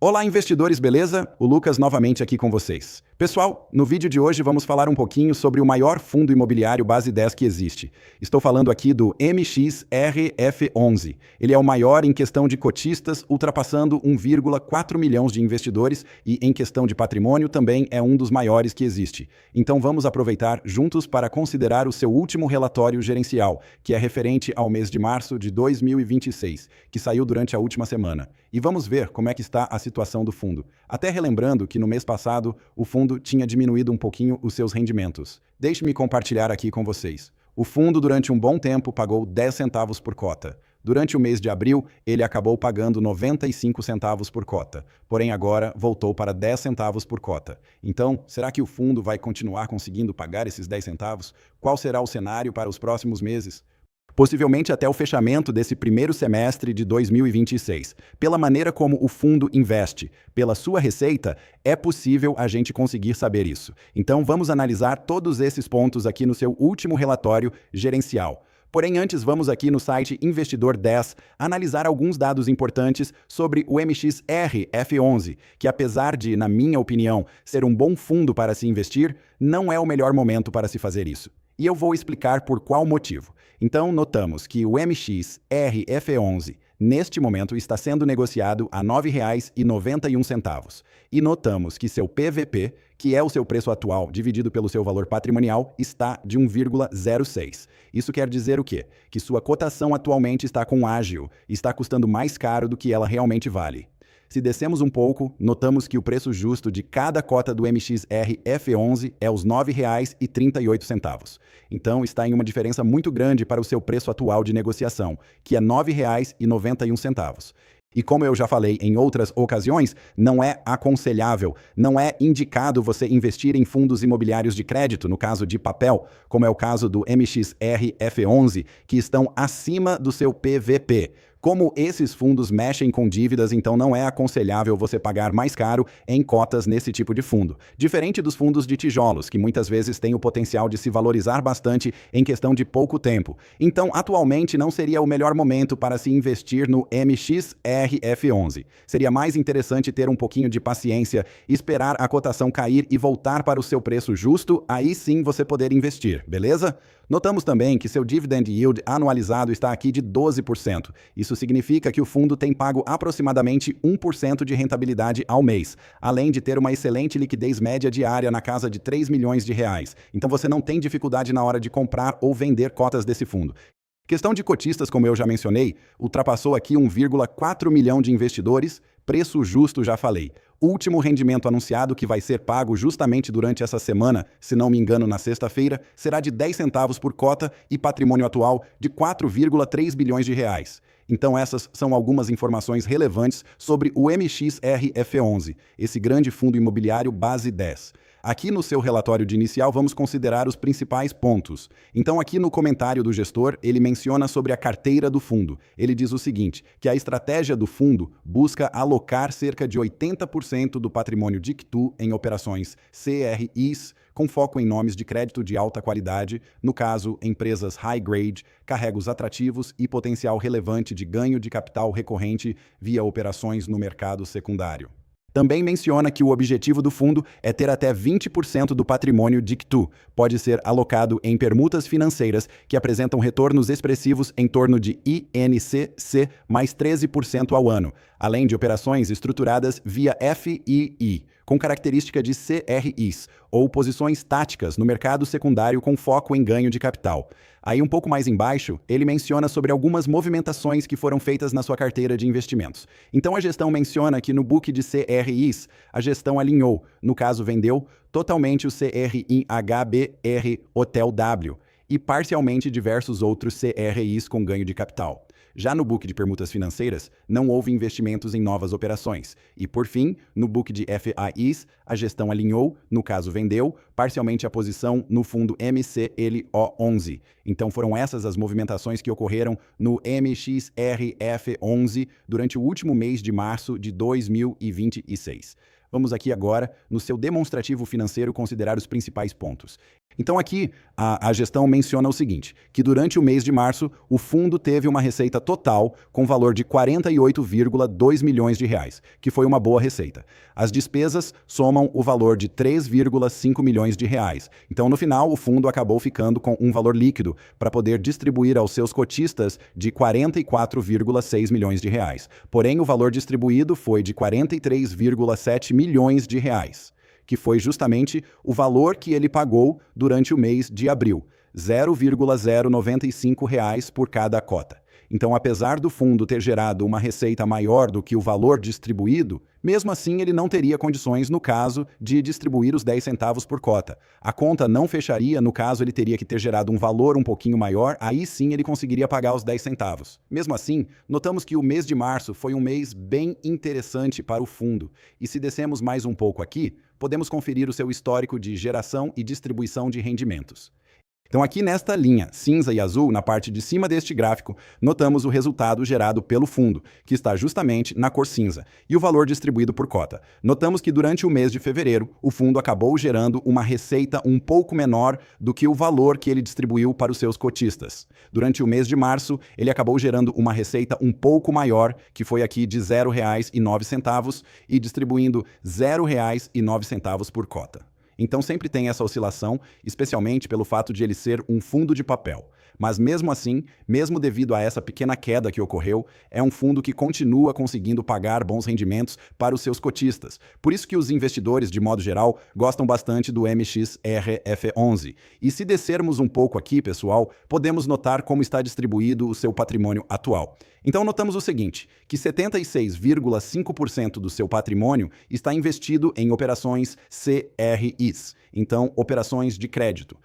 Olá, investidores, beleza? O Lucas novamente aqui com vocês. Pessoal, no vídeo de hoje vamos falar um pouquinho sobre o maior fundo imobiliário base 10 que existe. Estou falando aqui do MXRF11. Ele é o maior em questão de cotistas, ultrapassando 1,4 milhões de investidores e em questão de patrimônio também é um dos maiores que existe. Então vamos aproveitar juntos para considerar o seu último relatório gerencial, que é referente ao mês de março de 2026, que saiu durante a última semana. E vamos ver como é que está a situação do fundo. Até relembrando que no mês passado o fundo tinha diminuído um pouquinho os seus rendimentos. Deixe-me compartilhar aqui com vocês. O fundo durante um bom tempo pagou 10 centavos por cota. Durante o mês de abril, ele acabou pagando 95 centavos por cota. Porém agora voltou para 10 centavos por cota. Então, será que o fundo vai continuar conseguindo pagar esses 10 centavos? Qual será o cenário para os próximos meses? Possivelmente até o fechamento desse primeiro semestre de 2026. Pela maneira como o fundo investe, pela sua receita, é possível a gente conseguir saber isso. Então vamos analisar todos esses pontos aqui no seu último relatório gerencial. Porém, antes vamos aqui no site Investidor 10 analisar alguns dados importantes sobre o MXRF11, que apesar de, na minha opinião, ser um bom fundo para se investir, não é o melhor momento para se fazer isso. E eu vou explicar por qual motivo. Então, notamos que o MXRF11, neste momento, está sendo negociado a R$ 9,91. E notamos que seu PVP, que é o seu preço atual dividido pelo seu valor patrimonial, está de 1,06. Isso quer dizer o quê? Que sua cotação atualmente está com ágio, está custando mais caro do que ela realmente vale. Se descemos um pouco, notamos que o preço justo de cada cota do MXRF11 é os R$ 9,38. Então está em uma diferença muito grande para o seu preço atual de negociação, que é R$ 9,91. E como eu já falei em outras ocasiões, não é aconselhável, não é indicado você investir em fundos imobiliários de crédito, no caso de papel, como é o caso do MXRF11, que estão acima do seu PVP. Como esses fundos mexem com dívidas, então não é aconselhável você pagar mais caro em cotas nesse tipo de fundo. Diferente dos fundos de tijolos, que muitas vezes têm o potencial de se valorizar bastante em questão de pouco tempo. Então, atualmente, não seria o melhor momento para se investir no MXRF11. Seria mais interessante ter um pouquinho de paciência, esperar a cotação cair e voltar para o seu preço justo, aí sim você poder investir, beleza? Notamos também que seu dividend yield anualizado está aqui de 12%. Isso significa que o fundo tem pago aproximadamente 1% de rentabilidade ao mês, além de ter uma excelente liquidez média diária na casa de R$ 3 milhões. Então você não tem dificuldade na hora de comprar ou vender cotas desse fundo. Questão de cotistas, como eu já mencionei, ultrapassou aqui 1,4 milhão de investidores, preço justo já falei. Último rendimento anunciado, que vai ser pago justamente durante essa semana, se não me engano na sexta-feira, será de 10 centavos por cota e patrimônio atual de 4,3 bilhões de reais. Então essas são algumas informações relevantes sobre o MXRF11, esse grande fundo imobiliário base 10. Aqui no seu relatório de inicial vamos considerar os principais pontos. Então aqui no comentário do gestor, ele menciona sobre a carteira do fundo. Ele diz o seguinte, que a estratégia do fundo busca alocar cerca de 80% do patrimônio Dictu em operações CRIs, com foco em nomes de crédito de alta qualidade, no caso, empresas high grade, carregos atrativos e potencial relevante de ganho de capital recorrente via operações no mercado secundário. Também menciona que o objetivo do fundo é ter até 20% do patrimônio Dictu. Pode ser alocado em permutas financeiras que apresentam retornos expressivos em torno de INCC mais 13% ao ano, além de operações estruturadas via FII, com característica de CRIs, ou posições táticas no mercado secundário com foco em ganho de capital. Aí um pouco mais embaixo, ele menciona sobre algumas movimentações que foram feitas na sua carteira de investimentos. Então a gestão menciona que no book de CRIs, a gestão alinhou, no caso vendeu, totalmente o CRI HBR Hotel W e parcialmente diversos outros CRIs com ganho de capital. Já no book de permutas financeiras, não houve investimentos em novas operações. E, por fim, no book de FIIs, a gestão alinhou, no caso vendeu, parcialmente a posição no fundo MCLO11. Então foram essas as movimentações que ocorreram no MXRF11 durante o último mês de março de 2026. Vamos aqui agora, no seu demonstrativo financeiro, considerar os principais pontos. Então aqui a gestão menciona o seguinte, que durante o mês de março o fundo teve uma receita total com valor de 48,2 milhões de reais, que foi uma boa receita. As despesas somam o valor de 3,5 milhões de reais. Então no final o fundo acabou ficando com um valor líquido para poder distribuir aos seus cotistas de 44,6 milhões de reais. Porém o valor distribuído foi de 43,7 milhões de reais, que foi justamente o valor que ele pagou durante o mês de abril, R$ 0,095 por cada cota. Então, apesar do fundo ter gerado uma receita maior do que o valor distribuído, mesmo assim ele não teria condições no caso de distribuir os 10 centavos por cota. A conta não fecharia no caso ele teria que ter gerado um valor um pouquinho maior, aí sim ele conseguiria pagar os 10 centavos. Mesmo assim, notamos que o mês de março foi um mês bem interessante para o fundo. E se descemos mais um pouco aqui, podemos conferir o seu histórico de geração e distribuição de rendimentos. Então aqui nesta linha cinza e azul, na parte de cima deste gráfico, notamos o resultado gerado pelo fundo, que está justamente na cor cinza, e o valor distribuído por cota. Notamos que durante o mês de fevereiro, o fundo acabou gerando uma receita um pouco menor do que o valor que ele distribuiu para os seus cotistas. Durante o mês de março, ele acabou gerando uma receita um pouco maior, que foi aqui de R$ 0,09, e distribuindo R$ 0,09 por cota. Então sempre tem essa oscilação, especialmente pelo fato de ele ser um fundo de papel. Mas mesmo assim, mesmo devido a essa pequena queda que ocorreu, é um fundo que continua conseguindo pagar bons rendimentos para os seus cotistas. Por isso que os investidores, de modo geral, gostam bastante do MXRF11. E se descermos um pouco aqui, pessoal, podemos notar como está distribuído o seu patrimônio atual. Então notamos o seguinte, que 76,5% do seu patrimônio está investido em operações CRIs, então operações de crédito.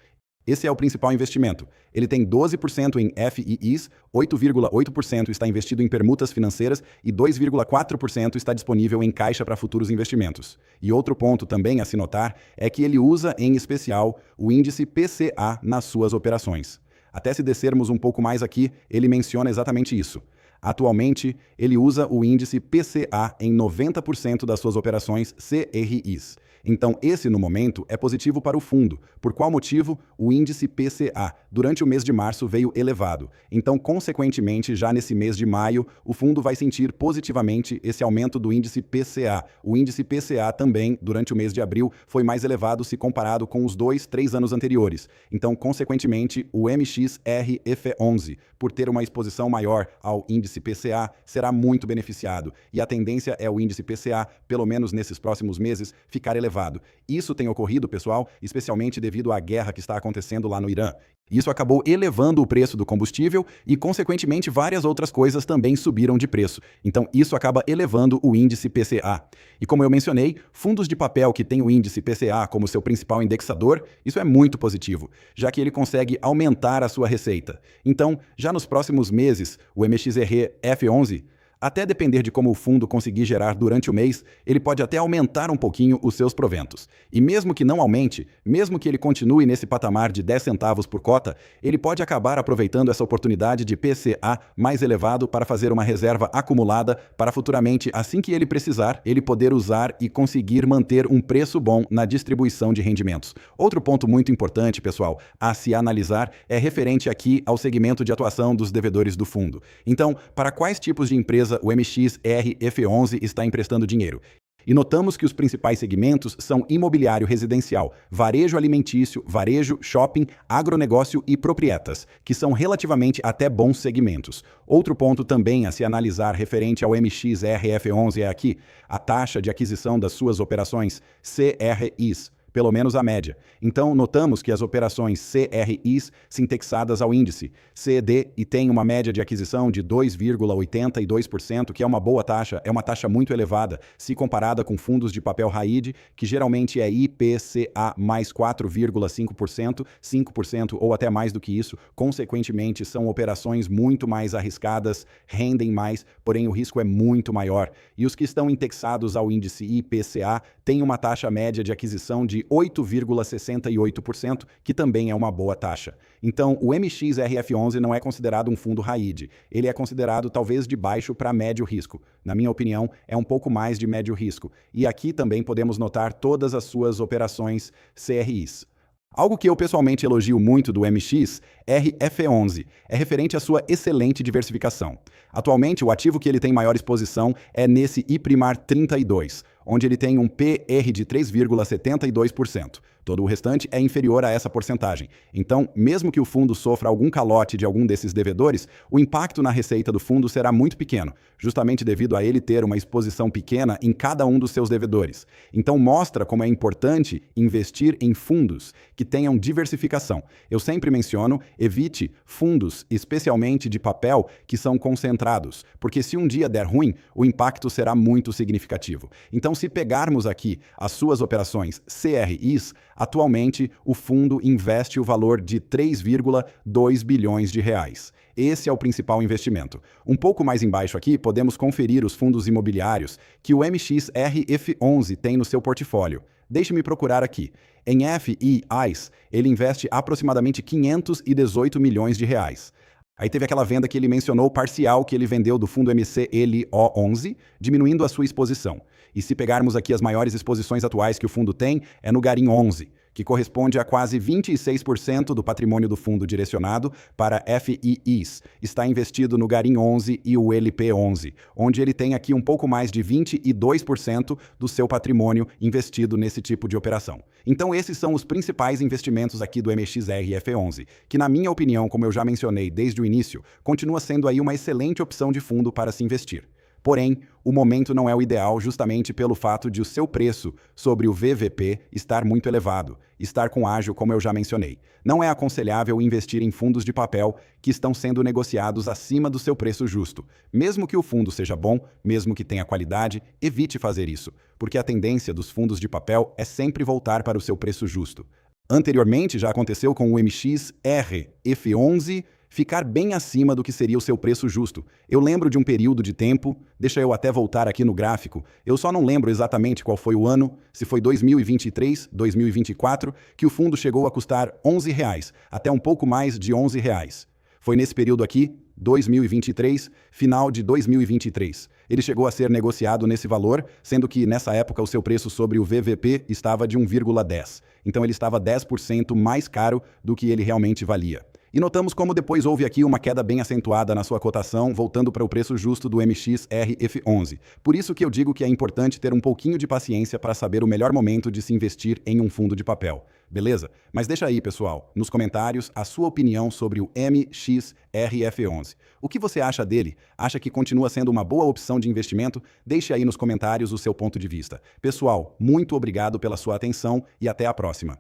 Esse é o principal investimento. Ele tem 12% em FIIs, 8,8% está investido em permutas financeiras e 2,4% está disponível em caixa para futuros investimentos. E outro ponto também a se notar é que ele usa, em especial, o índice PCA nas suas operações. Até se descermos um pouco mais aqui, ele menciona exatamente isso. Atualmente, ele usa o índice PCA em 90% das suas operações CRIs. Então, esse, no momento, é positivo para o fundo. Por qual motivo? O índice PCA, durante o mês de março, veio elevado. Então, consequentemente, já nesse mês de maio, o fundo vai sentir positivamente esse aumento do índice PCA. O índice PCA também, durante o mês de abril, foi mais elevado se comparado com os 3 anos anteriores. Então, consequentemente, o MXRF11, por ter uma exposição maior ao índice PCA, será muito beneficiado. E a tendência é o índice PCA, pelo menos nesses próximos meses, ficar elevado. Isso tem ocorrido, pessoal, especialmente devido à guerra que está acontecendo lá no Irã. Isso acabou elevando o preço do combustível e, consequentemente, várias outras coisas também subiram de preço. Então, isso acaba elevando o índice PCA. E como eu mencionei, fundos de papel que têm o índice PCA como seu principal indexador, isso é muito positivo, já que ele consegue aumentar a sua receita. Então, já nos próximos meses, o MXR F11, até depender de como o fundo conseguir gerar durante o mês, ele pode até aumentar um pouquinho os seus proventos. E mesmo que não aumente, mesmo que ele continue nesse patamar de 10 centavos por cota, ele pode acabar aproveitando essa oportunidade de PCA mais elevado para fazer uma reserva acumulada para futuramente, assim que ele precisar, ele poder usar e conseguir manter um preço bom na distribuição de rendimentos. Outro ponto muito importante, pessoal, a se analisar é referente aqui ao segmento de atuação dos devedores do fundo. Então, para quais tipos de empresa o MXRF11 está emprestando dinheiro? E notamos que os principais segmentos são imobiliário residencial, varejo alimentício, varejo, shopping, agronegócio e proprietas, que são relativamente até bons segmentos. Outro ponto também a se analisar referente ao MXRF11 é aqui, a taxa de aquisição das suas operações CRIs. Pelo menos a média. Então, notamos que as operações CRIs sindexadas ao índice CED e tem uma média de aquisição de 2,82%, que é uma boa taxa, é uma taxa muito elevada, se comparada com fundos de papel RAID, que geralmente é IPCA mais 4,5%, 5% ou até mais do que isso. Consequentemente, são operações muito mais arriscadas, rendem mais, porém o risco é muito maior. E os que estão indexados ao índice IPCA têm uma taxa média de aquisição de de 8,68%, que também é uma boa taxa. Então, o MXRF11 não é considerado um fundo high yield. Ele é considerado talvez de baixo para médio risco. Na minha opinião, é um pouco mais de médio risco. E aqui também podemos notar todas as suas operações CRIs. Algo que eu pessoalmente elogio muito do MXRF11 é referente à sua excelente diversificação. Atualmente, o ativo que ele tem maior exposição é nesse IPRIMAR 32, onde ele tem um PR de 3,72%. Todo o restante é inferior a essa porcentagem. Então, mesmo que o fundo sofra algum calote de algum desses devedores, o impacto na receita do fundo será muito pequeno, justamente devido a ele ter uma exposição pequena em cada um dos seus devedores. Então, mostra como é importante investir em fundos que tenham diversificação. Eu sempre menciono, evite fundos, especialmente de papel, que são concentrados, porque se um dia der ruim, o impacto será muito significativo. Então, se pegarmos aqui as suas operações CRIs, atualmente o fundo investe o valor de 3,2 bilhões de reais. Esse é o principal investimento. Um pouco mais embaixo aqui, podemos conferir os fundos imobiliários que o MXRF11 tem no seu portfólio. Deixe-me procurar aqui. Em FIIs, ele investe aproximadamente 518 milhões de reais. Aí teve aquela venda que ele mencionou parcial que ele vendeu do fundo MCLO11, diminuindo a sua exposição. E se pegarmos aqui as maiores exposições atuais que o fundo tem, é no Garim 11, que corresponde a quase 26% do patrimônio do fundo direcionado para FIIs. Está investido no Garim 11 e o LP11, onde ele tem aqui um pouco mais de 22% do seu patrimônio investido nesse tipo de operação. Então esses são os principais investimentos aqui do MXRF11, que na minha opinião, como eu já mencionei desde o início, continua sendo aí uma excelente opção de fundo para se investir. Porém, o momento não é o ideal justamente pelo fato de o seu preço sobre o VVP estar muito elevado, estar com ágio, como eu já mencionei. Não é aconselhável investir em fundos de papel que estão sendo negociados acima do seu preço justo. Mesmo que o fundo seja bom, mesmo que tenha qualidade, evite fazer isso, porque a tendência dos fundos de papel é sempre voltar para o seu preço justo. Anteriormente, já aconteceu com o MXRF11 ficar bem acima do que seria o seu preço justo. Eu lembro de um período de tempo, deixa eu até voltar aqui no gráfico, eu só não lembro exatamente qual foi o ano, se foi 2023, 2024, que o fundo chegou a custar R$11, até um pouco mais de R$11. Foi nesse período aqui, 2023, final de 2023. Ele chegou a ser negociado nesse valor, sendo que nessa época o seu preço sobre o VVP estava de 1,10. Então ele estava 10% mais caro do que ele realmente valia. E notamos como depois houve aqui uma queda bem acentuada na sua cotação, voltando para o preço justo do MXRF11. Por isso que eu digo que é importante ter um pouquinho de paciência para saber o melhor momento de se investir em um fundo de papel. Beleza? Mas deixa aí, pessoal, nos comentários a sua opinião sobre o MXRF11. O que você acha dele? Acha que continua sendo uma boa opção de investimento? Deixe aí nos comentários o seu ponto de vista. Pessoal, muito obrigado pela sua atenção e até a próxima.